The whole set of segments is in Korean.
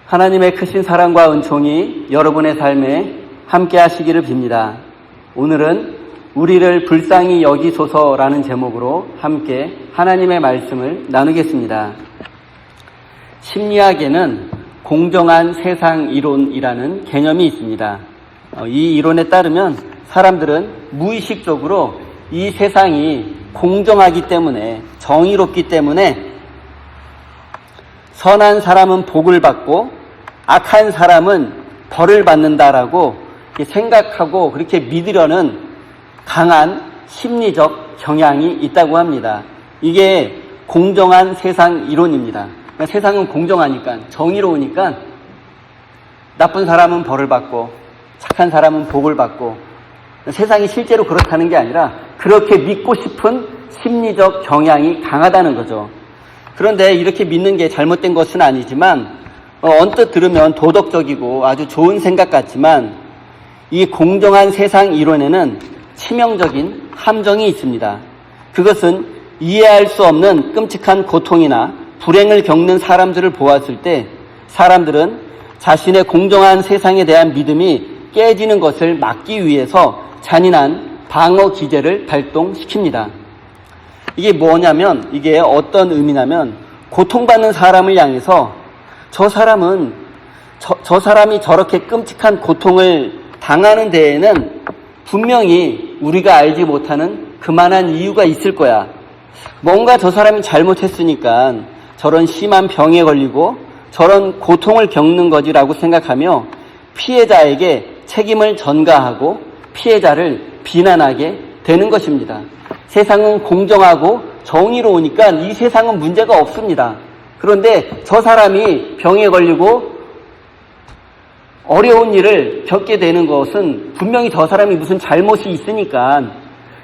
하나님의 크신 사랑과 은총이 여러분의 삶에 함께 하시기를 빕니다. 오늘은 우리를 불쌍히 여기소서라는 제목으로 함께 하나님의 말씀을 나누겠습니다. 심리학에는 공정한 세상 이론이라는 개념이 있습니다. 이 이론에 따르면 사람들은 무의식적으로 이 세상이 공정하기 때문에, 정의롭기 때문에 선한 사람은 복을 받고 악한 사람은 벌을 받는다라고 생각하고 그렇게 믿으려는 강한 심리적 경향이 있다고 합니다. 이게 공정한 세상 이론입니다. 그러니까 세상은 공정하니까, 정의로우니까 나쁜 사람은 벌을 받고 착한 사람은 복을 받고, 세상이 실제로 그렇다는 게 아니라 그렇게 믿고 싶은 심리적 경향이 강하다는 거죠. 그런데 이렇게 믿는 게 잘못된 것은 아니지만 언뜻 들으면 도덕적이고 아주 좋은 생각 같지만 이 공정한 세상 이론에는 치명적인 함정이 있습니다. 그것은 이해할 수 없는 끔찍한 고통이나 불행을 겪는 사람들을 보았을 때 사람들은 자신의 공정한 세상에 대한 믿음이 깨지는 것을 막기 위해서 잔인한 방어 기제를 발동시킵니다. 이게 뭐냐면, 이게 어떤 의미냐면, 고통받는 사람을 향해서 저 사람이 저렇게 끔찍한 고통을 당하는 데에는 분명히 우리가 알지 못하는 그만한 이유가 있을 거야. 뭔가 저 사람이 잘못했으니까 저런 심한 병에 걸리고 저런 고통을 겪는 거지라고 생각하며 피해자에게 책임을 전가하고 피해자를 비난하게 되는 것입니다. 세상은 공정하고 정의로우니까 이 세상은 문제가 없습니다. 그런데 저 사람이 병에 걸리고 어려운 일을 겪게 되는 것은 분명히 저 사람이 무슨 잘못이 있으니까,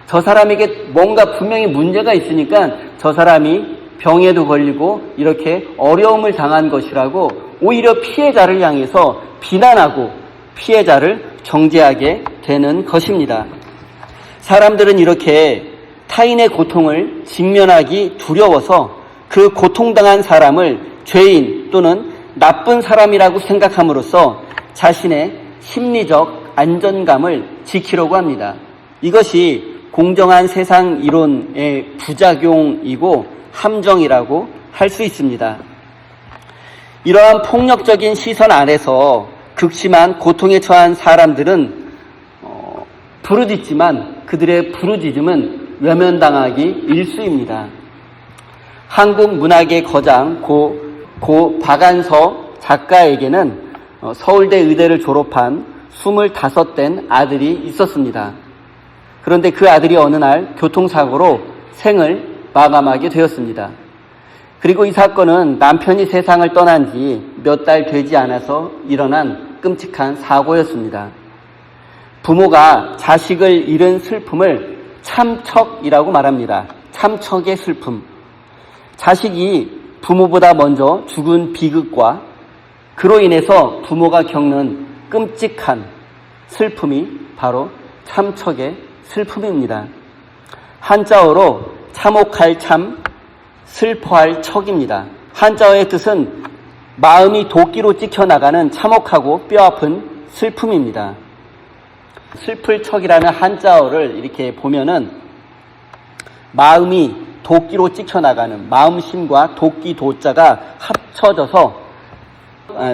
저 사람에게 뭔가 분명히 문제가 있으니까 저 사람이 병에도 걸리고 이렇게 어려움을 당한 것이라고 오히려 피해자를 향해서 비난하고 피해자를 정죄하게 되는 것입니다. 사람들은 이렇게 타인의 고통을 직면하기 두려워서 그 고통당한 사람을 죄인 또는 나쁜 사람이라고 생각함으로써 자신의 심리적 안전감을 지키려고 합니다. 이것이 공정한 세상 이론의 부작용이고 함정이라고 할 수 있습니다. 이러한 폭력적인 시선 아래서 극심한 고통에 처한 사람들은 부르짖지만 그들의 부르짖음은 외면당하기 일쑤입니다. 한국 문학의 거장 고 박안서 작가에게는 서울대 의대를 졸업한 25된 아들이 있었습니다. 그런데 그 아들이 어느 날 교통사고로 생을 마감하게 되었습니다. 그리고 이 사건은 남편이 세상을 떠난 지 몇 달 되지 않아서 일어난 끔찍한 사고였습니다. 부모가 자식을 잃은 슬픔을 참척이라고 말합니다. 참척의 슬픔. 자식이 부모보다 먼저 죽은 비극과 그로 인해서 부모가 겪는 끔찍한 슬픔이 바로 참척의 슬픔입니다. 한자어로 참혹할 참, 슬퍼할 척입니다. 한자어의 뜻은 마음이 도끼로 찍혀나가는 참혹하고 뼈아픈 슬픔입니다. 슬플 척이라는 한자어를 이렇게 보면은 마음이 도끼로 찍혀나가는, 마음심과 도끼 도자가 합쳐져서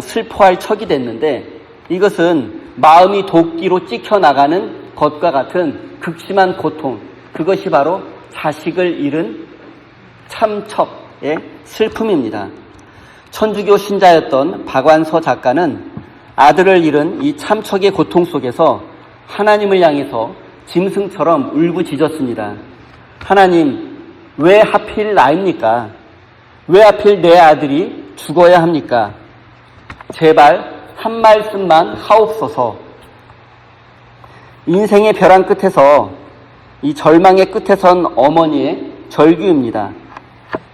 슬퍼할 척이 됐는데, 이것은 마음이 도끼로 찍혀나가는 것과 같은 극심한 고통, 그것이 바로 자식을 잃은 참척의 슬픔입니다. 천주교 신자였던 박완서 작가는 아들을 잃은 이 참척의 고통 속에서 하나님을 향해서 짐승처럼 울부짖었습니다. 하나님, 왜 하필 나입니까? 왜 하필 내 아들이 죽어야 합니까? 제발 한 말씀만 하옵소서. 인생의 벼랑 끝에서, 이 절망의 끝에 선 어머니의 절규입니다.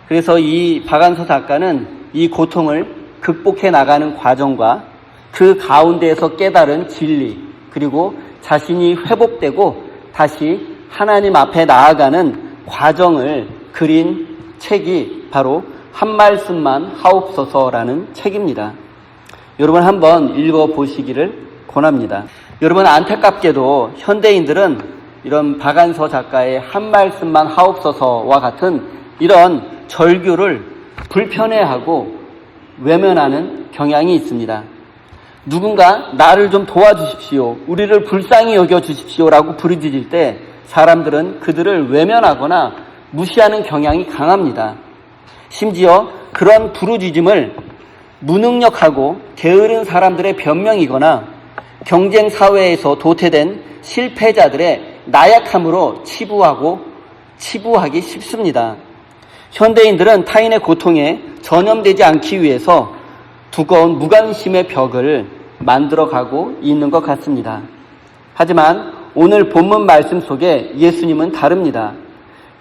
그래서 이 박완서 작가는 이 고통을 극복해 나가는 과정과 그 가운데에서 깨달은 진리, 그리고 자신이 회복되고 다시 하나님 앞에 나아가는 과정을 그린 책이 바로 한 말씀만 하옵소서라는 책입니다. 여러분 한번 읽어보시기를 권합니다. 여러분 안타깝게도 현대인들은 이런 박안서 작가의 한 말씀만 하옵소서와 같은 이런 절규를 불편해하고 외면하는 경향이 있습니다. 누군가 나를 좀 도와주십시오, 우리를 불쌍히 여겨주십시오라고 부르짖을 때 사람들은 그들을 외면하거나 무시하는 경향이 강합니다. 심지어 그런 부르짖음을 무능력하고 게으른 사람들의 변명이거나 경쟁 사회에서 도태된 실패자들의 나약함으로 치부하기 쉽습니다. 현대인들은 타인의 고통에 전염되지 않기 위해서 두꺼운 무관심의 벽을 만들어가고 있는 것 같습니다. 하지만 오늘 본문 말씀 속에 예수님은 다릅니다.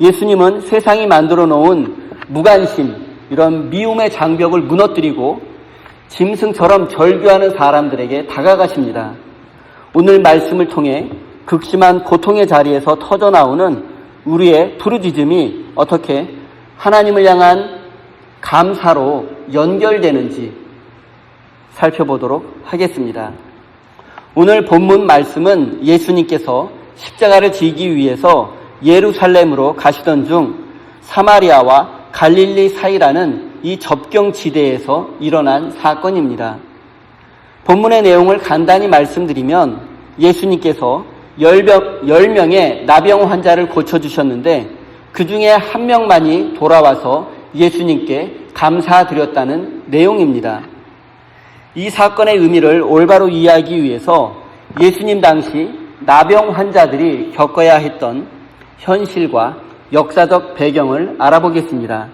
예수님은 세상이 만들어 놓은 무관심, 이런 미움의 장벽을 무너뜨리고 짐승처럼 절규하는 사람들에게 다가가십니다. 오늘 말씀을 통해 극심한 고통의 자리에서 터져나오는 우리의 부르짖음이 어떻게 하나님을 향한 감사로 연결되는지 살펴보도록 하겠습니다. 오늘 본문 말씀은 예수님께서 십자가를 지기 위해서 예루살렘으로 가시던 중 사마리아와 갈릴리 사이라는 이 접경지대에서 일어난 사건입니다. 본문의 내용을 간단히 말씀드리면 예수님께서 10명의 나병 환자를 고쳐주셨는데 그 중에 한 명만이 돌아와서 예수님께 감사드렸다는 내용입니다. 이 사건의 의미를 올바로 이해하기 위해서 예수님 당시 나병 환자들이 겪어야 했던 현실과 역사적 배경을 알아보겠습니다.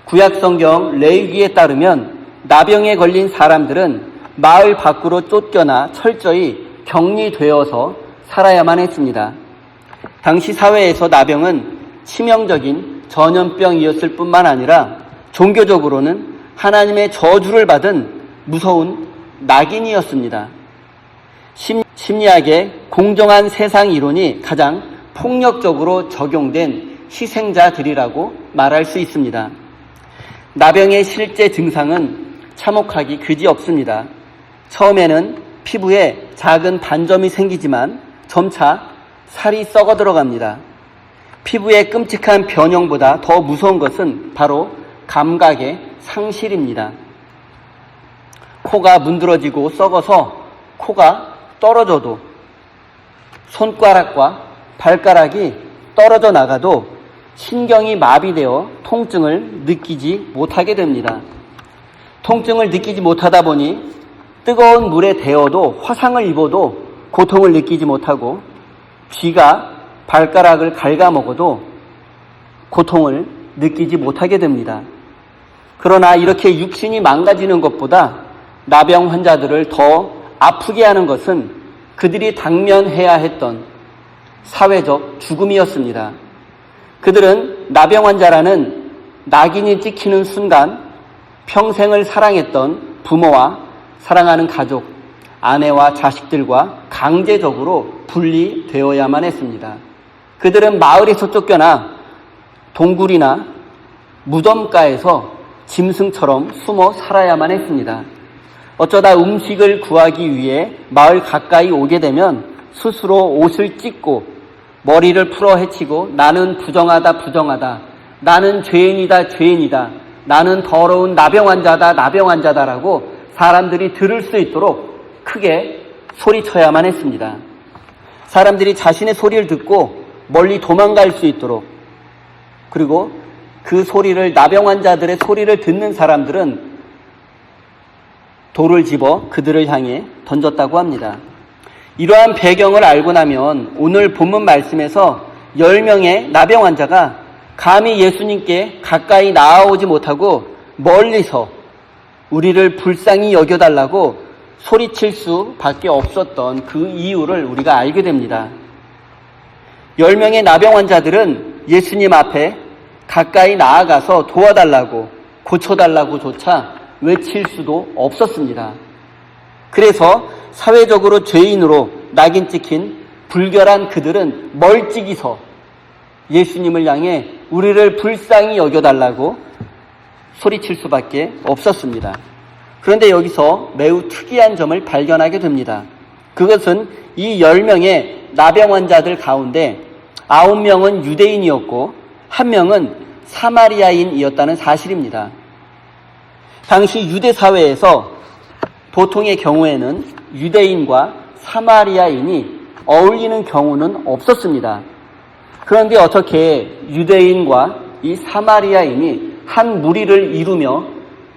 구약성경 레위기에 따르면 나병에 걸린 사람들은 마을 밖으로 쫓겨나 철저히 격리되어서 살아야만 했습니다. 당시 사회에서 나병은 치명적인 전염병이었을 뿐만 아니라 종교적으로는 하나님의 저주를 받은 무서운 낙인이었습니다. 심리학의 공정한 세상 이론이 가장 폭력적으로 적용된 희생자들이라고 말할 수 있습니다. 나병의 실제 증상은 참혹하기 그지없습니다. 처음에는 피부에 작은 반점이 생기지만 점차 살이 썩어 들어갑니다. 피부의 끔찍한 변형보다 더 무서운 것은 바로 감각의 상실입니다. 코가 문드러지고 썩어서 코가 떨어져도 손가락과 발가락이 떨어져 나가도 신경이 마비되어 통증을 느끼지 못하게 됩니다. 통증을 느끼지 못하다 보니 뜨거운 물에 데워도 화상을 입어도 고통을 느끼지 못하고 쥐가 발가락을 갉아먹어도 고통을 느끼지 못하게 됩니다. 그러나 이렇게 육신이 망가지는 것보다 나병 환자들을 더 아프게 하는 것은 그들이 당면해야 했던 사회적 죽음이었습니다. 그들은 나병 환자라는 낙인이 찍히는 순간 평생을 사랑했던 부모와 사랑하는 가족, 아내와 자식들과 강제적으로 분리되어야만 했습니다. 그들은 마을에서 쫓겨나 동굴이나 무덤가에서 짐승처럼 숨어 살아야만 했습니다. 어쩌다 음식을 구하기 위해 마을 가까이 오게 되면 스스로 옷을 찢고 머리를 풀어 헤치고 나는 부정하다, 나는 죄인이다, 나는 더러운 나병 환자다라고 사람들이 들을 수 있도록 크게 소리쳐야만 했습니다. 사람들이 자신의 소리를 듣고 멀리 도망갈 수 있도록, 그리고 그 소리를, 나병 환자들의 소리를 듣는 사람들은 돌을 집어 그들을 향해 던졌다고 합니다. 이러한 배경을 알고 나면 오늘 본문 말씀에서 10명의 나병 환자가 감히 예수님께 가까이 나아오지 못하고 멀리서 우리를 불쌍히 여겨달라고 소리칠 수밖에 없었던 그 이유를 우리가 알게 됩니다. 10명의 나병 환자들은 예수님 앞에 가까이 나아가서 도와달라고, 고쳐달라고조차 외칠 수도 없었습니다. 그래서 사회적으로 죄인으로 낙인 찍힌 불결한 그들은 멀찍이서 예수님을 향해 우리를 불쌍히 여겨달라고 소리칠 수밖에 없었습니다. 그런데 여기서 매우 특이한 점을 발견하게 됩니다. 그것은 이 10명의 나병 환자들 가운데 9명은 유대인이었고 1명은 사마리아인이었다는 사실입니다. 당시 유대 사회에서 보통의 경우에는 유대인과 사마리아인이 어울리는 경우는 없었습니다. 그런데 어떻게 유대인과 이 사마리아인이 한 무리를 이루며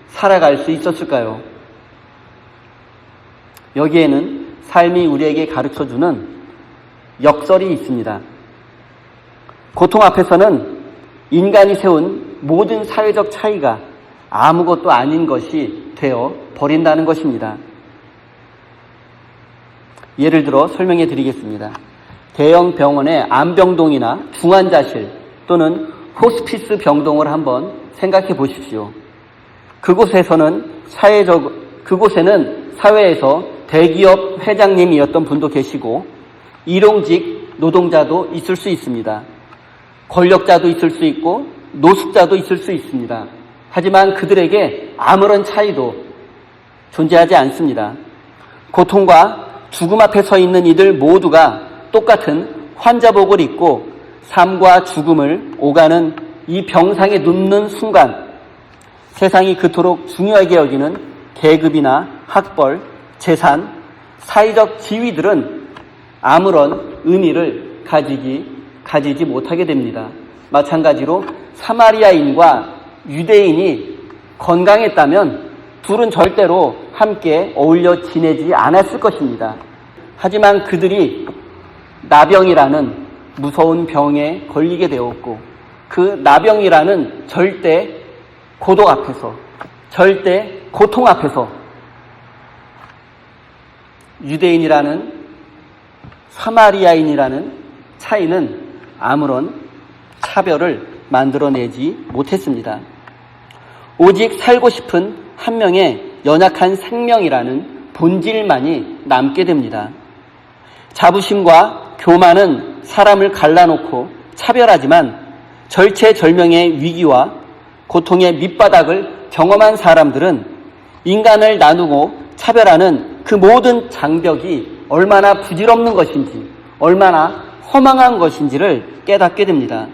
살아갈 수 있었을까요? 여기에는 삶이 우리에게 가르쳐주는 역설이 있습니다. 고통 앞에서는 인간이 세운 모든 사회적 차이가 아무것도 아닌 것이 되어 버린다는 것입니다. 예를 들어 설명해 드리겠습니다. 대형 병원의 암병동이나 중환자실 또는 호스피스 병동을 한번 생각해 보십시오. 그곳에는 사회에서 대기업 회장님이었던 분도 계시고 일용직 노동자도 있을 수 있습니다. 권력자도 있을 수 있고 노숙자도 있을 수 있습니다. 하지만 그들에게 아무런 차이도 존재하지 않습니다. 고통과 죽음 앞에 서 있는 이들 모두가 똑같은 환자복을 입고 삶과 죽음을 오가는 이 병상에 눕는 순간 세상이 그토록 중요하게 여기는 계급이나 학벌, 재산, 사회적 지위들은 아무런 의미를 가지지 못하게 됩니다. 마찬가지로 사마리아인과 유대인이 건강했다면 둘은 절대로 함께 어울려 지내지 않았을 것입니다. 하지만 그들이 나병이라는 무서운 병에 걸리게 되었고 그 나병이라는 절대 고독 앞에서, 절대 고통 앞에서 유대인이라는 사마리아인이라는 차이는 아무런 차별을 만들어내지 못했습니다. 오직 살고 싶은 한 명의 연약한 생명이라는 본질만이 남게 됩니다. 자부심과 교만은 사람을 갈라놓고 차별하지만 절체절명의 위기와 고통의 밑바닥을 경험한 사람들은 인간을 나누고 차별하는 그 모든 장벽이 얼마나 부질없는 것인지, 얼마나 허망한 것인지를 깨닫게 됩니다.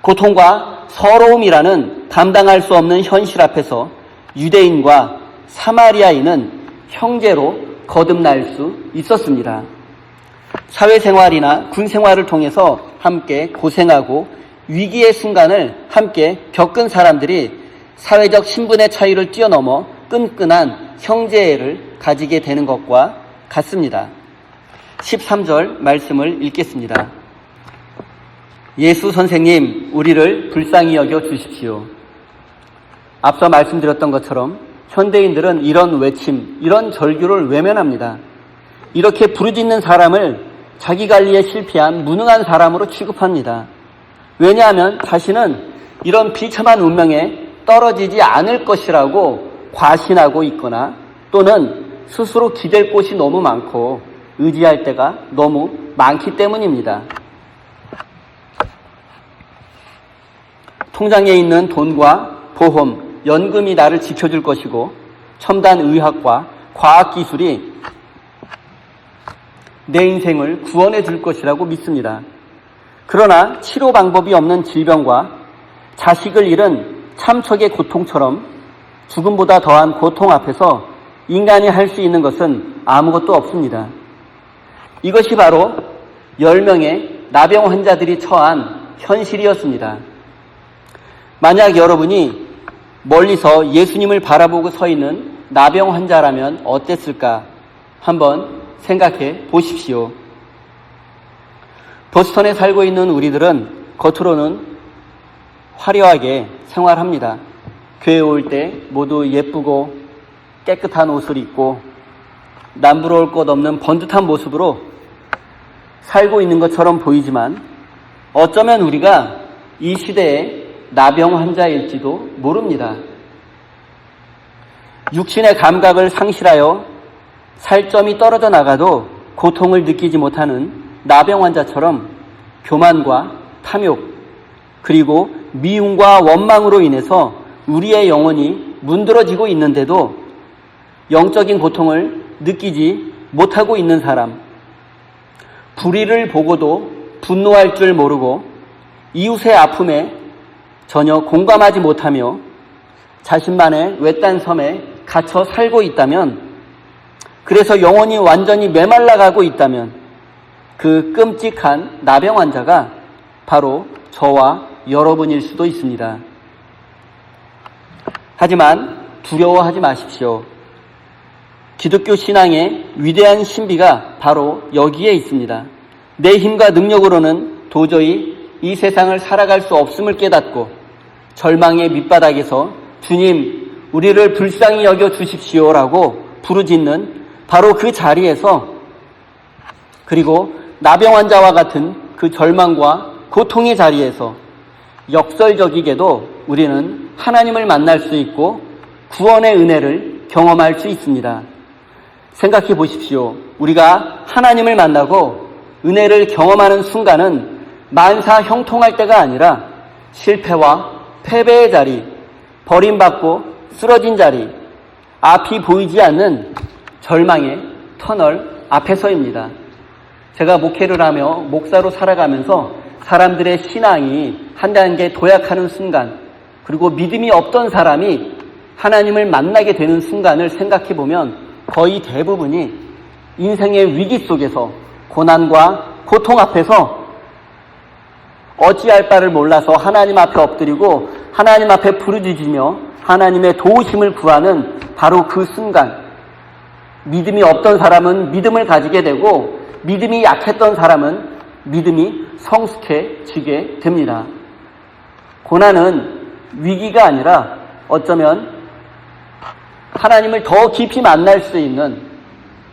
고통과 서러움이라는 감당할 수 없는 현실 앞에서 유대인과 사마리아인은 형제로 거듭날 수 있었습니다. 사회생활이나 군생활을 통해서 함께 고생하고 위기의 순간을 함께 겪은 사람들이 사회적 신분의 차이를 뛰어넘어 끈끈한 형제애를 가지게 되는 것과 같습니다. 13절 말씀을 읽겠습니다. 예수 선생님, 우리를 불쌍히 여겨 주십시오. 앞서 말씀드렸던 것처럼 현대인들은 이런 외침, 이런 절규를 외면합니다. 이렇게 부르짖는 사람을 자기 관리에 실패한 무능한 사람으로 취급합니다. 왜냐하면 자신은 이런 비참한 운명에 떨어지지 않을 것이라고 과신하고 있거나 또는 스스로 기댈 곳이 너무 많고 의지할 때가 너무 많기 때문입니다. 통장에 있는 돈과 보험, 연금이 나를 지켜줄 것이고 첨단 의학과 과학기술이 내 인생을 구원해 줄 것이라고 믿습니다. 그러나 치료 방법이 없는 질병과 자식을 잃은 참척의 고통처럼 죽음보다 더한 고통 앞에서 인간이 할 수 있는 것은 아무것도 없습니다. 이것이 바로 10명의 나병 환자들이 처한 현실이었습니다. 만약 여러분이 멀리서 예수님을 바라보고 서 있는 나병 환자라면 어땠을까 한번 생각해 보십시오. 보스턴에 살고 있는 우리들은 겉으로는 화려하게 생활합니다. 교회 올 때 모두 예쁘고 깨끗한 옷을 입고 남부러울 것 없는 번듯한 모습으로 살고 있는 것처럼 보이지만 어쩌면 우리가 이 시대의 나병 환자일지도 모릅니다. 육신의 감각을 상실하여 살점이 떨어져 나가도 고통을 느끼지 못하는 나병 환자처럼 교만과 탐욕 그리고 미움과 원망으로 인해서 우리의 영혼이 문드러지고 있는데도 영적인 고통을 느끼지 못하고 있는 사람, 불의를 보고도 분노할 줄 모르고 이웃의 아픔에 전혀 공감하지 못하며 자신만의 외딴 섬에 갇혀 살고 있다면, 그래서 영혼이 완전히 메말라가고 있다면 그 끔찍한 나병 환자가 바로 저와 여러분일 수도 있습니다. 하지만 두려워하지 마십시오. 기독교 신앙의 위대한 신비가 바로 여기에 있습니다. 내 힘과 능력으로는 도저히 이 세상을 살아갈 수 없음을 깨닫고 절망의 밑바닥에서 주님, 우리를 불쌍히 여겨 주십시오라고 부르짖는 바로 그 자리에서, 그리고 나병 환자와 같은 그 절망과 고통의 자리에서 역설적이게도 우리는 하나님을 만날 수 있고 구원의 은혜를 경험할 수 있습니다. 생각해 보십시오. 우리가 하나님을 만나고 은혜를 경험하는 순간은 만사 형통할 때가 아니라 실패와 패배의 자리, 버림받고 쓰러진 자리, 앞이 보이지 않는 절망의 터널 앞에서입니다. 제가 목회를 하며 목사로 살아가면서 사람들의 신앙이 한 단계 도약하는 순간, 그리고 믿음이 없던 사람이 하나님을 만나게 되는 순간을 생각해 보면 거의 대부분이 인생의 위기 속에서 고난과 고통 앞에서 어찌할 바를 몰라서 하나님 앞에 엎드리고 하나님 앞에 부르짖으며 하나님의 도우심을 구하는 바로 그 순간, 믿음이 없던 사람은 믿음을 가지게 되고 믿음이 약했던 사람은 믿음이 성숙해지게 됩니다. 고난은 위기가 아니라 어쩌면 하나님을 더 깊이 만날 수 있는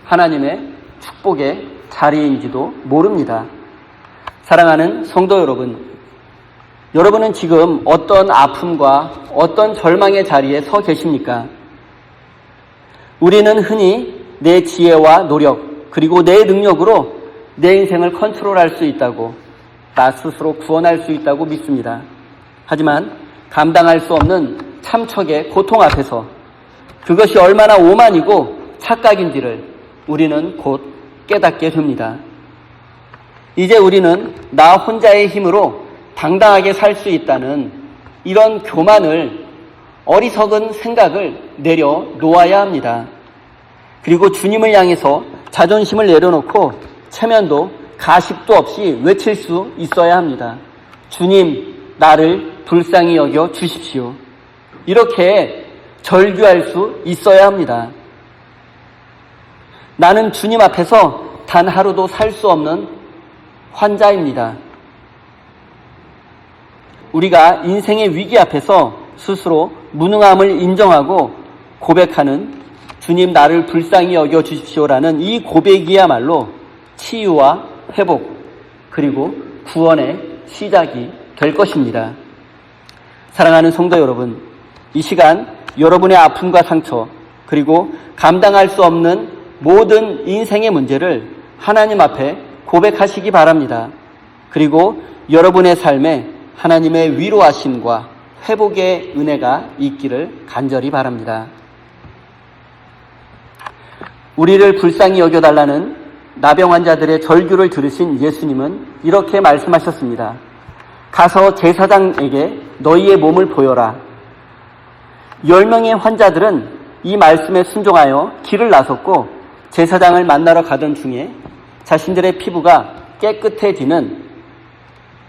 하나님의 축복의 자리인지도 모릅니다. 사랑하는 성도 여러분, 여러분은 지금 어떤 아픔과 어떤 절망의 자리에 서 계십니까? 우리는 흔히 내 지혜와 노력, 그리고 내 능력으로 내 인생을 컨트롤할 수 있다고, 나 스스로 구원할 수 있다고 믿습니다. 하지만 감당할 수 없는 참척의 고통 앞에서 그것이 얼마나 오만이고 착각인지를 우리는 곧 깨닫게 됩니다. 이제 우리는 나 혼자의 힘으로 당당하게 살 수 있다는 이런 교만을, 어리석은 생각을 내려놓아야 합니다. 그리고 주님을 향해서 자존심을 내려놓고 체면도 가식도 없이 외칠 수 있어야 합니다. 주님, 나를 불쌍히 여겨 주십시오. 이렇게 절규할 수 있어야 합니다. 나는 주님 앞에서 단 하루도 살 수 없는 환자입니다. 우리가 인생의 위기 앞에서 스스로 무능함을 인정하고 고백하는 주님, 나를 불쌍히 여겨 주십시오라는 이 고백이야말로 치유와 회복, 그리고 구원의 시작이 될 것입니다. 사랑하는 성도 여러분, 이 시간 여러분의 아픔과 상처, 그리고 감당할 수 없는 모든 인생의 문제를 하나님 앞에 고백하시기 바랍니다. 그리고 여러분의 삶에 하나님의 위로하심과 회복의 은혜가 있기를 간절히 바랍니다. 우리를 불쌍히 여겨달라는 나병 환자들의 절규를 들으신 예수님은 이렇게 말씀하셨습니다. 가서 제사장에게 너희의 몸을 보여라. 10명의 환자들은 이 말씀에 순종하여 길을 나섰고 제사장을 만나러 가던 중에 자신들의 피부가 깨끗해지는,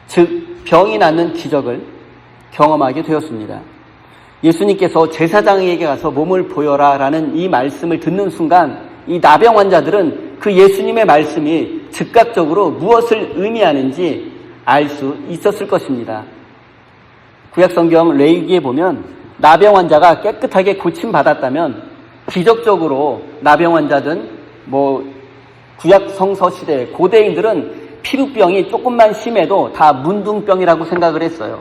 즉 병이 낫는 기적을 경험하게 되었습니다. 예수님께서 제사장에게 가서 몸을 보여라 라는 이 말씀을 듣는 순간 이 나병 환자들은 그 예수님의 말씀이 즉각적으로 무엇을 의미하는지 알 수 있었을 것입니다. 구약성경 레위기에 보면 나병 환자가 깨끗하게 고침받았다면 기적적으로 나병 환자든 구약 성서 시대 고대인들은 피부병이 조금만 심해도 다 문둥병이라고 생각을 했어요.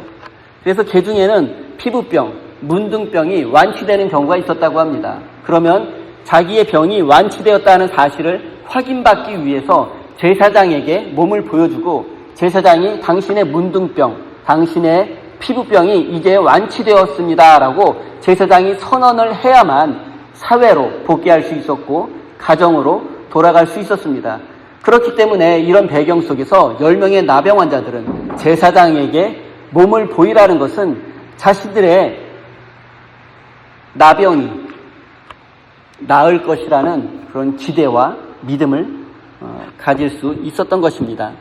그래서 그 중에는 피부병, 문둥병이 완치되는 경우가 있었다고 합니다. 그러면 자기의 병이 완치되었다는 사실을 확인받기 위해서 제사장에게 몸을 보여주고 제사장이 당신의 문둥병, 당신의 피부병이 이제 완치되었습니다라고 제사장이 선언을 해야만 사회로 복귀할 수 있었고 가정으로 돌아갈 수 있었습니다. 그렇기 때문에 이런 배경 속에서 10명의 나병 환자들은 제사장에게 몸을 보이라는 것은 자신들의 나병이 나을 것이라는 그런 기대와 믿음을 가질 수 있었던 것입니다.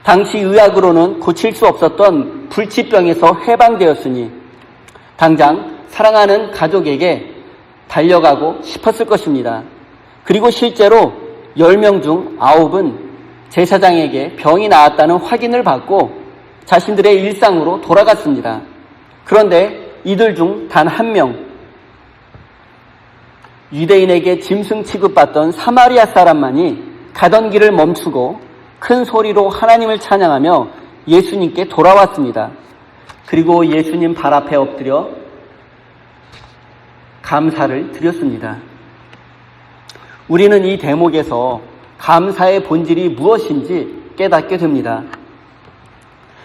당시 의학으로는 고칠 수 없었던 불치병에서 해방되었으니 당장 사랑하는 가족에게 달려가고 싶었을 것입니다. 그리고 실제로 10명 중 9은 제사장에게 병이 나았다는 확인을 받고 자신들의 일상으로 돌아갔습니다. 그런데 이들 중 단 1명, 유대인에게 짐승 취급받던 사마리아 사람만이 가던 길을 멈추고 큰 소리로 하나님을 찬양하며 예수님께 돌아왔습니다. 그리고 예수님 발 앞에 엎드려 감사를 드렸습니다. 우리는 이 대목에서 감사의 본질이 무엇인지 깨닫게 됩니다.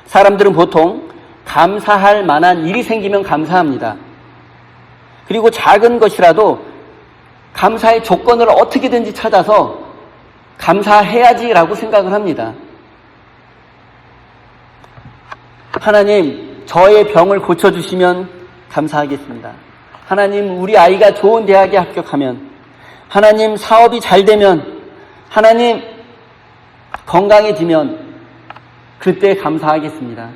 사람들은 보통 감사할 만한 일이 생기면 감사합니다. 그리고 작은 것이라도 감사의 조건을 어떻게든지 찾아서 감사해야지라고 생각을 합니다. 하나님, 저의 병을 고쳐주시면 감사하겠습니다. 하나님, 우리 아이가 좋은 대학에 합격하면, 하나님, 사업이 잘 되면, 하나님, 건강해지면 그때 감사하겠습니다.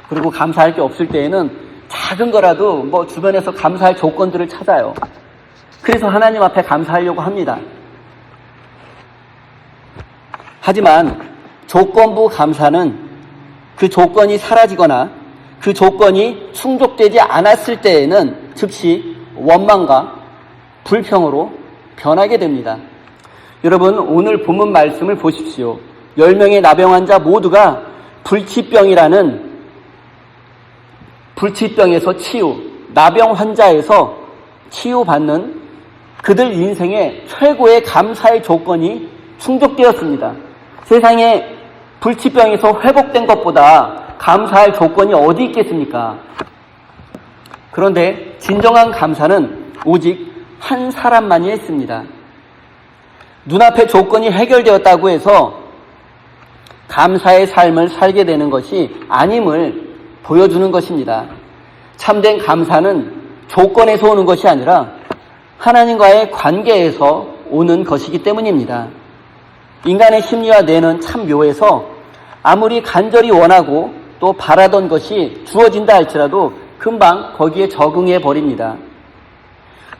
그리고 감사할 게 없을 때에는 작은 거라도 주변에서 감사할 조건들을 찾아요. 그래서 하나님 앞에 감사하려고 합니다. 하지만 조건부 감사는 그 조건이 사라지거나 그 조건이 충족되지 않았을 때에는 즉시 원망과 불평으로 변하게 됩니다. 여러분, 오늘 본문 말씀을 보십시오. 10명의 나병 환자 모두가 불치병이라는 불치병에서 나병 환자에서 치유받는 그들 인생의 최고의 감사의 조건이 충족되었습니다. 세상에 불치병에서 회복된 것보다 감사할 조건이 어디 있겠습니까? 그런데 진정한 감사는 오직 한 사람만이 했습니다. 눈앞의 조건이 해결되었다고 해서 감사의 삶을 살게 되는 것이 아님을 보여주는 것입니다. 참된 감사는 조건에서 오는 것이 아니라 하나님과의 관계에서 오는 것이기 때문입니다. 인간의 심리와 뇌는 참 묘해서 아무리 간절히 원하고 또 바라던 것이 주어진다 할지라도 금방 거기에 적응해 버립니다.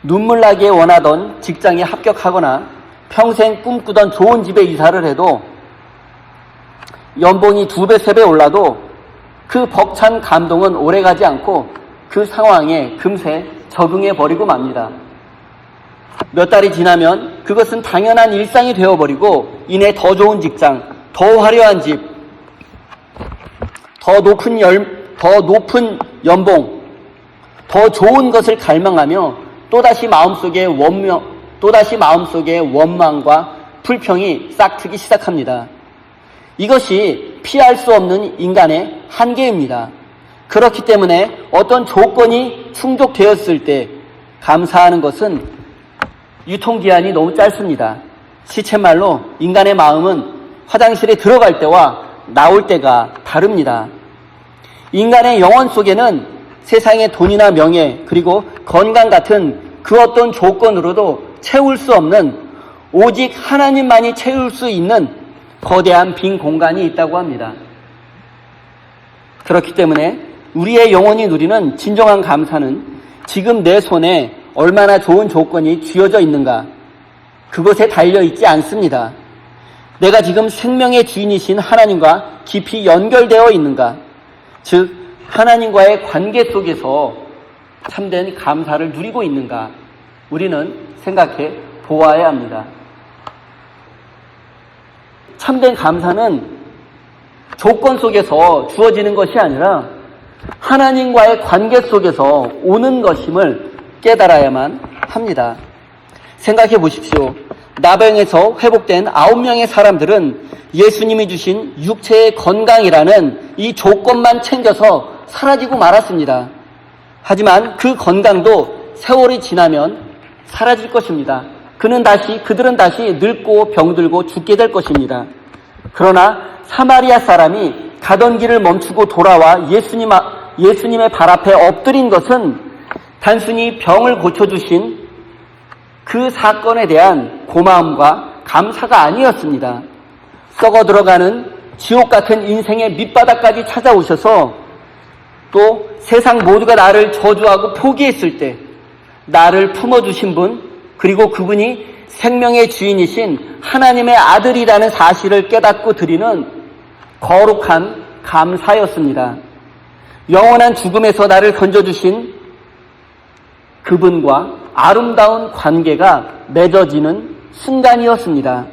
눈물 나게 원하던 직장에 합격하거나 평생 꿈꾸던 좋은 집에 이사를 해도 연봉이 2배, 3배 올라도 그 벅찬 감동은 오래가지 않고 그 상황에 금세 적응해 버리고 맙니다. 몇 달이 지나면 그것은 당연한 일상이 되어버리고 이내 더 좋은 직장, 더 화려한 집, 더 높은 연봉, 더 좋은 것을 갈망하며 또다시 마음속에 원망과 불평이 싹트기 시작합니다. 이것이 피할 수 없는 인간의 한계입니다. 그렇기 때문에 어떤 조건이 충족되었을 때 감사하는 것은 유통기한이 너무 짧습니다. 시쳇말로 인간의 마음은 화장실에 들어갈 때와 나올 때가 다릅니다. 인간의 영혼 속에는 세상의 돈이나 명예 그리고 건강 같은 그 어떤 조건으로도 채울 수 없는 오직 하나님만이 채울 수 있는 거대한 빈 공간이 있다고 합니다. 그렇기 때문에 우리의 영혼이 누리는 진정한 감사는 지금 내 손에 얼마나 좋은 조건이 쥐어져 있는가, 그것에 달려있지 않습니다. 내가 지금 생명의 주인이신 하나님과 깊이 연결되어 있는가, 즉 하나님과의 관계 속에서 참된 감사를 누리고 있는가, 우리는 생각해 보아야 합니다. 참된 감사는 조건 속에서 주어지는 것이 아니라 하나님과의 관계 속에서 오는 것임을 깨달아야만 합니다. 생각해 보십시오. 나병에서 회복된 9명의 사람들은 예수님이 주신 육체의 건강이라는 이 조건만 챙겨서 사라지고 말았습니다. 하지만 그 건강도 세월이 지나면 사라질 것입니다. 그들은 다시 늙고 병들고 죽게 될 것입니다. 그러나 사마리아 사람이 가던 길을 멈추고 돌아와 예수님의 발 앞에 엎드린 것은 단순히 병을 고쳐주신 그 사건에 대한 고마움과 감사가 아니었습니다. 썩어 들어가는 지옥 같은 인생의 밑바닥까지 찾아오셔서 또 세상 모두가 나를 저주하고 포기했을 때 나를 품어주신 분, 그리고 그분이 생명의 주인이신 하나님의 아들이라는 사실을 깨닫고 드리는 거룩한 감사였습니다. 영원한 죽음에서 나를 건져주신 그분과 아름다운 관계가 맺어지는 순간이었습니다.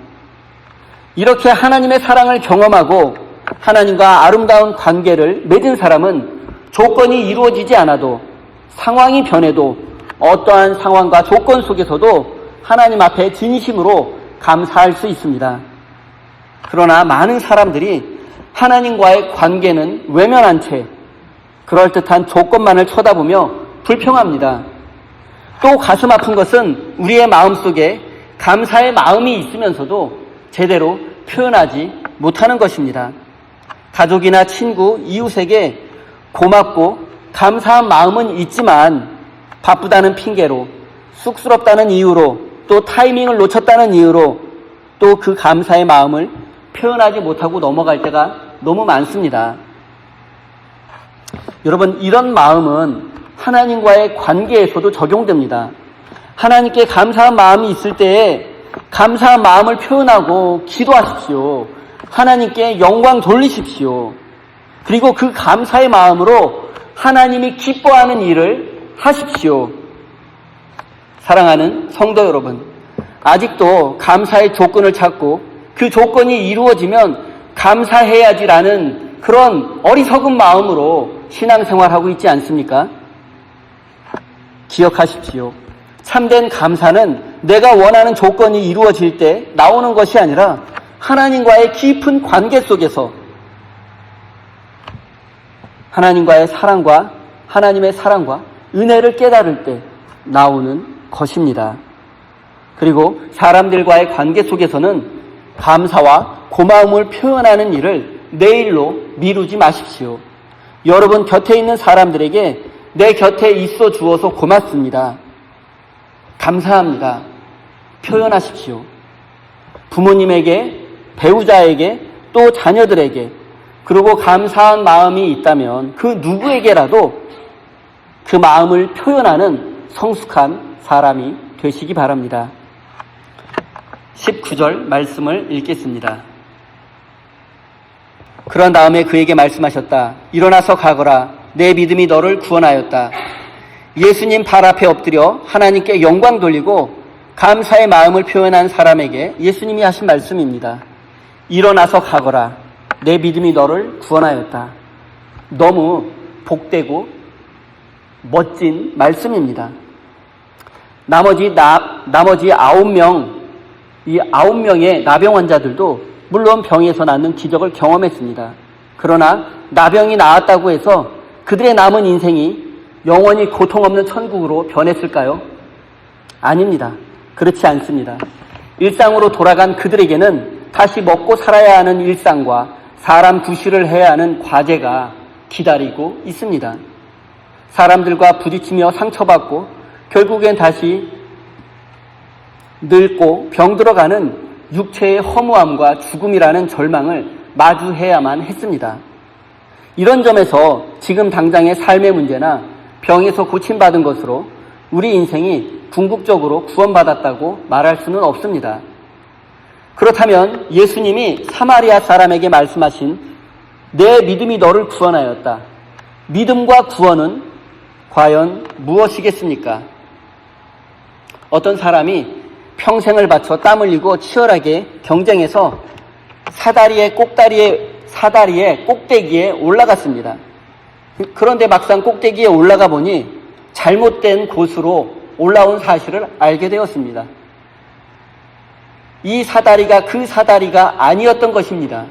이렇게 하나님의 사랑을 경험하고 하나님과 아름다운 관계를 맺은 사람은 조건이 이루어지지 않아도, 상황이 변해도, 어떠한 상황과 조건 속에서도 하나님 앞에 진심으로 감사할 수 있습니다. 그러나 많은 사람들이 하나님과의 관계는 외면한 채 그럴듯한 조건만을 쳐다보며 불평합니다. 또 가슴 아픈 것은 우리의 마음속에 감사의 마음이 있으면서도 제대로 표현하지 못하는 것입니다. 가족이나 친구, 이웃에게 고맙고 감사한 마음은 있지만 바쁘다는 핑계로, 쑥스럽다는 이유로, 또 타이밍을 놓쳤다는 이유로 또 그 감사의 마음을 표현하지 못하고 넘어갈 때가 너무 많습니다. 여러분, 이런 마음은 하나님과의 관계에서도 적용됩니다. 하나님께 감사한 마음이 있을 때에 감사한 마음을 표현하고 기도하십시오. 하나님께 영광 돌리십시오. 그리고 그 감사의 마음으로 하나님이 기뻐하는 일을 하십시오. 사랑하는 성도 여러분, 아직도 감사의 조건을 찾고 그 조건이 이루어지면 감사해야지라는 그런 어리석은 마음으로 신앙생활하고 있지 않습니까? 기억하십시오. 참된 감사는 내가 원하는 조건이 이루어질 때 나오는 것이 아니라 하나님과의 깊은 관계 속에서 하나님과의 사랑과 하나님의 사랑과 은혜를 깨달을 때 나오는 것입니다. 그리고 사람들과의 관계 속에서는 감사와 고마움을 표현하는 일을 내일로 미루지 마십시오. 여러분 곁에 있는 사람들에게 내 곁에 있어 주어서 고맙습니다. 감사합니다. 표현하십시오. 부모님에게, 배우자에게, 또 자녀들에게, 그리고 감사한 마음이 있다면 그 누구에게라도 그 마음을 표현하는 성숙한 사람이 되시기 바랍니다. 19절 말씀을 읽겠습니다. 그런 다음에 그에게 말씀하셨다. 일어나서 가거라. 내 믿음이 너를 구원하였다. 예수님 발 앞에 엎드려 하나님께 영광 돌리고 감사의 마음을 표현한 사람에게 예수님이 하신 말씀입니다. 일어나서 가거라. 내 믿음이 너를 구원하였다. 너무 복되고 멋진 말씀입니다. 나머지 9명, 이 9명의 나병 환자들도 물론 병에서 낫는 기적을 경험했습니다. 그러나 나병이 나았다고 해서 그들의 남은 인생이 영원히 고통 없는 천국으로 변했을까요? 아닙니다. 그렇지 않습니다. 일상으로 돌아간 그들에게는 다시 먹고 살아야 하는 일상과 사람 구실을 해야 하는 과제가 기다리고 있습니다. 사람들과 부딪히며 상처받고 결국엔 다시 늙고 병들어가는 육체의 허무함과 죽음이라는 절망을 마주해야만 했습니다. 이런 점에서 지금 당장의 삶의 문제나 병에서 고침받은 것으로 우리 인생이 궁극적으로 구원받았다고 말할 수는 없습니다. 그렇다면 예수님이 사마리아 사람에게 말씀하신 내 믿음이 너를 구원하였다. 믿음과 구원은 과연 무엇이겠습니까? 어떤 사람이 평생을 바쳐 땀 흘리고 치열하게 경쟁해서 사다리의 꼭대기에 올라갔습니다. 그런데 막상 꼭대기에 올라가 보니 잘못된 곳으로 올라온 사실을 알게 되었습니다. 이 사다리가 그 사다리가 아니었던 것입니다.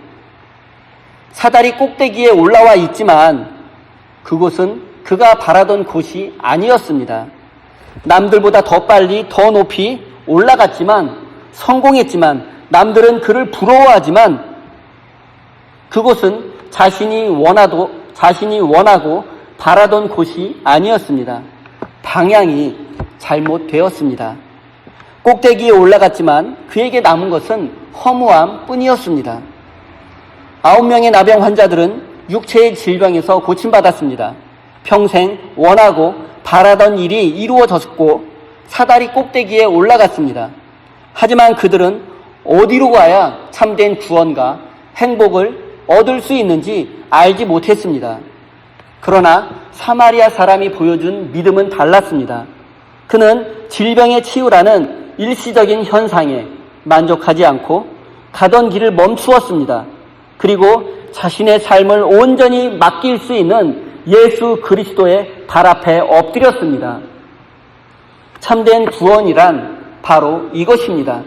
사다리 꼭대기에 올라와 있지만 그곳은 그가 바라던 곳이 아니었습니다. 남들보다 더 빨리 더 높이 올라갔지만 성공했지만 남들은 그를 부러워하지만 그곳은 자신이 원하고 바라던 곳이 아니었습니다. 방향이 잘못되었습니다. 꼭대기에 올라갔지만 그에게 남은 것은 허무함 뿐이었습니다. 9명의 나병 환자들은 육체의 질병에서 고침받았습니다. 평생 원하고 바라던 일이 이루어졌고 사다리 꼭대기에 올라갔습니다. 하지만 그들은 어디로 가야 참된 구원과 행복을 얻을 수 있는지 알지 못했습니다. 그러나 사마리아 사람이 보여준 믿음은 달랐습니다. 그는 질병의 치유라는 일시적인 현상에 만족하지 않고 가던 길을 멈추었습니다. 그리고 자신의 삶을 온전히 맡길 수 있는 예수 그리스도의 발 앞에 엎드렸습니다. 참된 구원이란 바로 이것입니다.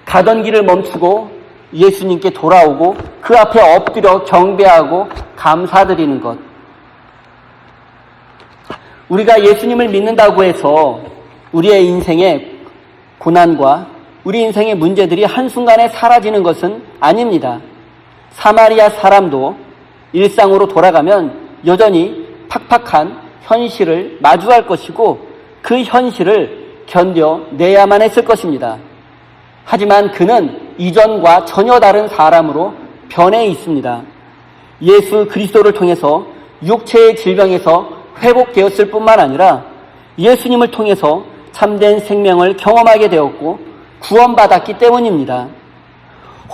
가던 길을 멈추고 예수님께 돌아오고 그 앞에 엎드려 경배하고 감사드리는 것. 우리가 예수님을 믿는다고 해서 우리의 인생의 고난과 우리 인생의 문제들이 한순간에 사라지는 것은 아닙니다. 사마리아 사람도 일상으로 돌아가면 여전히 팍팍한 현실을 마주할 것이고 그 현실을 견뎌내야만 했을 것입니다. 하지만 그는 이전과 전혀 다른 사람으로 변해 있습니다. 예수 그리스도를 통해서 육체의 질병에서 회복되었을 뿐만 아니라 예수님을 통해서 참된 생명을 경험하게 되었고 구원받았기 때문입니다.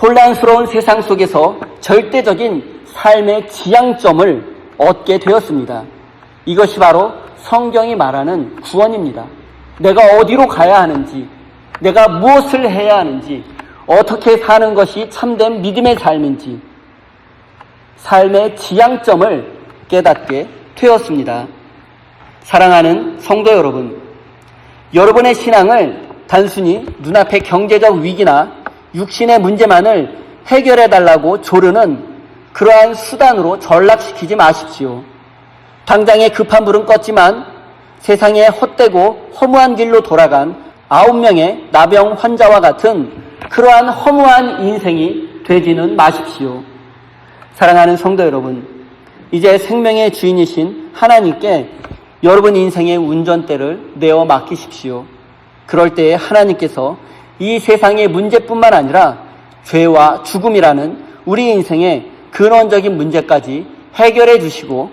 혼란스러운 세상 속에서 절대적인 삶의 지향점을 얻게 되었습니다. 이것이 바로 성경이 말하는 구원입니다. 내가 어디로 가야 하는지, 내가 무엇을 해야 하는지, 어떻게 사는 것이 참된 믿음의 삶인지 삶의 지향점을 깨닫게 되었습니다. 사랑하는 성도 여러분, 여러분의 신앙을 단순히 눈앞의 경제적 위기나 육신의 문제만을 해결해달라고 조르는 그러한 수단으로 전락시키지 마십시오. 당장의 급한 불은 껐지만 세상에 헛되고 허무한 길로 돌아간 9명의 나병 환자와 같은 그러한 허무한 인생이 되지는 마십시오. 사랑하는 성도 여러분, 이제 생명의 주인이신 하나님께 여러분 인생의 운전대를 내어 맡기십시오. 그럴 때에 하나님께서 이 세상의 문제뿐만 아니라 죄와 죽음이라는 우리 인생의 근원적인 문제까지 해결해 주시고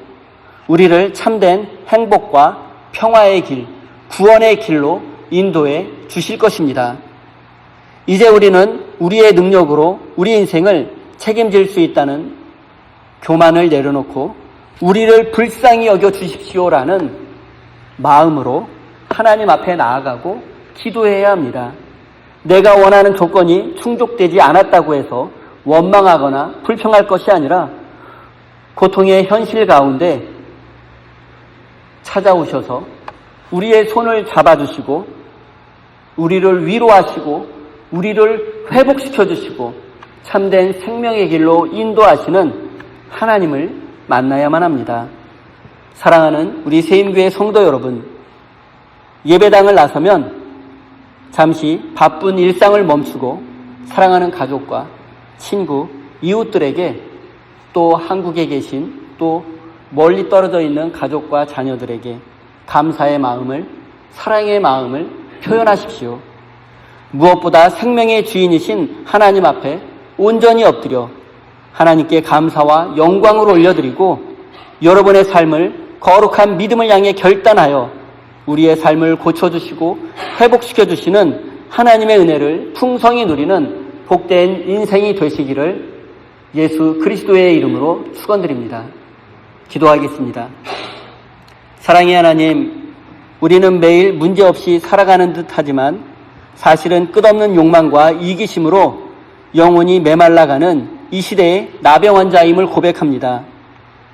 우리를 참된 행복과 평화의 길, 구원의 길로 인도해 주실 것입니다. 이제 우리는 우리의 능력으로 우리 인생을 책임질 수 있다는 교만을 내려놓고 우리를 불쌍히 여겨 주십시오라는 마음으로 하나님 앞에 나아가고 기도해야 합니다. 내가 원하는 조건이 충족되지 않았다고 해서 원망하거나 불평할 것이 아니라 고통의 현실 가운데 찾아오셔서 우리의 손을 잡아주시고 우리를 위로하시고 우리를 회복시켜 주시고 참된 생명의 길로 인도하시는 하나님을 만나야만 합니다. 사랑하는 우리 세임교회 성도 여러분, 예배당을 나서면 잠시 바쁜 일상을 멈추고 사랑하는 가족과 친구, 이웃들에게 또 한국에 계신 또 멀리 떨어져 있는 가족과 자녀들에게 감사의 마음을, 사랑의 마음을 표현하십시오. 무엇보다 생명의 주인이신 하나님 앞에 온전히 엎드려 하나님께 감사와 영광을 올려드리고 여러분의 삶을 거룩한 믿음을 향해 결단하여 우리의 삶을 고쳐주시고 회복시켜주시는 하나님의 은혜를 풍성히 누리는 복된 인생이 되시기를 예수 그리스도의 이름으로 축원드립니다. 기도하겠습니다. 사랑의 하나님, 우리는 매일 문제없이 살아가는 듯하지만 사실은 끝없는 욕망과 이기심으로 영혼이 메말라가는 이 시대의 나병 환자임을 고백합니다.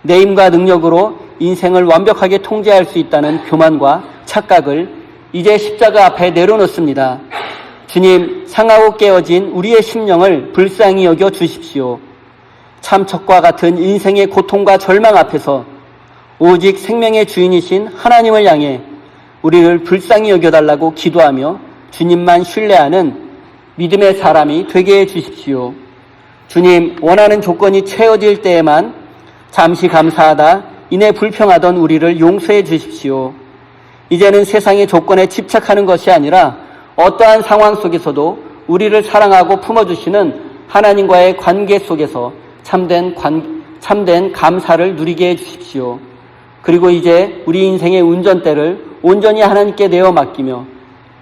내 힘과 능력으로 인생을 완벽하게 통제할 수 있다는 교만과 착각을 이제 십자가 앞에 내려놓습니다. 주님, 상하고 깨어진 우리의 심령을 불쌍히 여겨 주십시오. 참척과 같은 인생의 고통과 절망 앞에서 오직 생명의 주인이신 하나님을 향해 우리를 불쌍히 여겨달라고 기도하며 주님만 신뢰하는 믿음의 사람이 되게 해주십시오. 주님, 원하는 조건이 채워질 때에만 잠시 감사하다 이내 불평하던 우리를 용서해 주십시오. 이제는 세상의 조건에 집착하는 것이 아니라 어떠한 상황 속에서도 우리를 사랑하고 품어주시는 하나님과의 관계 속에서 참된 감사를 누리게 해주십시오. 그리고 이제 우리 인생의 운전대를 온전히 하나님께 내어 맡기며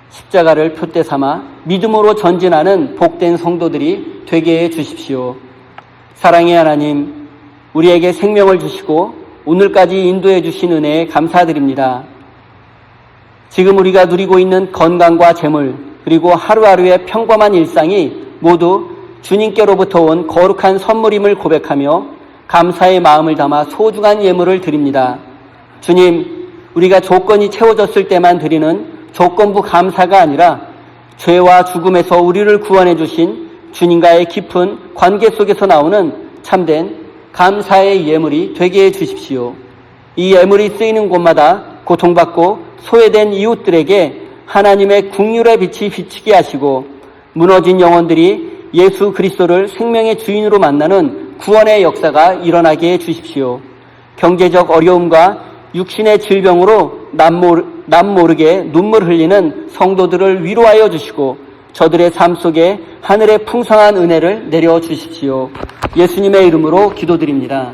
십자가를 표대 삼아 믿음으로 전진하는 복된 성도들이 되게 해주십시오. 사랑의 하나님, 우리에게 생명을 주시고 오늘까지 인도해 주신 은혜에 감사드립니다. 지금 우리가 누리고 있는 건강과 재물, 그리고 하루하루의 평범한 일상이 모두 주님께로부터 온 거룩한 선물임을 고백하며 감사의 마음을 담아 소중한 예물을 드립니다. 주님, 우리가 조건이 채워졌을 때만 드리는 조건부 감사가 아니라 죄와 죽음에서 우리를 구원해 주신 주님과의 깊은 관계 속에서 나오는 참된 감사의 예물이 되게 해 주십시오. 이 예물이 쓰이는 곳마다 고통받고 소외된 이웃들에게 하나님의 긍휼의 빛이 비치게 하시고 무너진 영혼들이 예수 그리스도를 생명의 주인으로 만나는 구원의 역사가 일어나게 해 주십시오. 경제적 어려움과 육신의 질병으로 남 모르게 눈물 흘리는 성도들을 위로하여 주시고 저들의 삶 속에 하늘의 풍성한 은혜를 내려 주십시오. 예수님의 이름으로 기도드립니다.